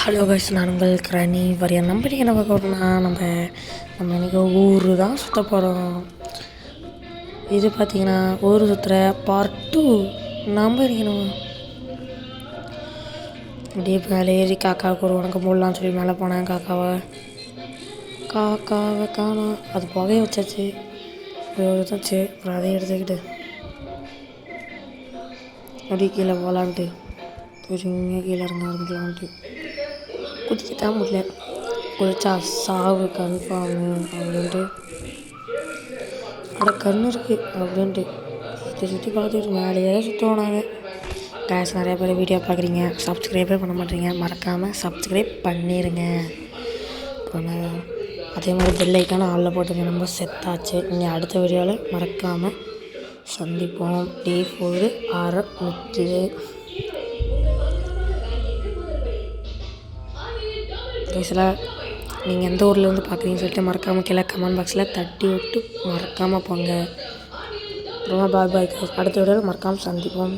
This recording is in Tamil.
ஹலோ கைஸ், நான் உங்கள் கிராணி வரையன். நம்ம இன்றைக்கி என்ன பார்க்க போகிறோம்னா நம்ம இன்றைக்கி ஊர் தான் சுற்ற போகிறோம். இது பார்த்திங்கன்னா ஊர் சுற்றுற பார்ட் 2. நம்ம இருக்கணும் அப்படியே மேலே ஏறி காக்காவுக்கு ஒரு உனக்கு மூடலான்னு சொல்லி மேலே போனேன். காக்காவை காணோம். அது புகைய வச்சாச்சு, வச்சாச்சு. அப்புறம் அதையும் எடுத்துக்கிட்டு அப்படியே கீழே போகலான்ட்டு பொறுமையாக கீழே இறங்க ஆரம்பிக்கலான்ட்டு குதிக்கத்தான் முடியல. குதிச்சா சாவு கன்ஃபார்மு அப்படின்ட்டு அட கண்ணு இருக்குது அப்படின்ட்டு சுற்றி பார்த்துட்டு மேலேயே சுற்றுவோம் நாங்கள். கேஸ் நிறையா பேர் வீடியோ பார்க்குறீங்க, சப்ஸ்கிரைபே பண்ண மாட்டேறீங்க. மறக்காமல் சப்ஸ்கிரைப் பண்ணிடுங்க. அதே மாதிரி பெல் ஐக்கான ஆளில் போட்டுங்க. நம்ம செத்தாச்சு. நீங்கள் அடுத்த வீடியோவில் மறக்காமல் சந்திப்போம். டே 4 ஆரம்பிக்குது. பேசலாம். நீங்கள் எந்த ஊர்லேருந்து பார்க்குறீங்கன்னு சொல்லிட்டு மறக்காமல் கீழே கமெண்ட் பாக்ஸில் தட்டி விட்டு மறக்காமல் போங்க. ரொம்ப பாய். அடுத்த வீடியோவில் மறக்காமல் சந்திப்போம்.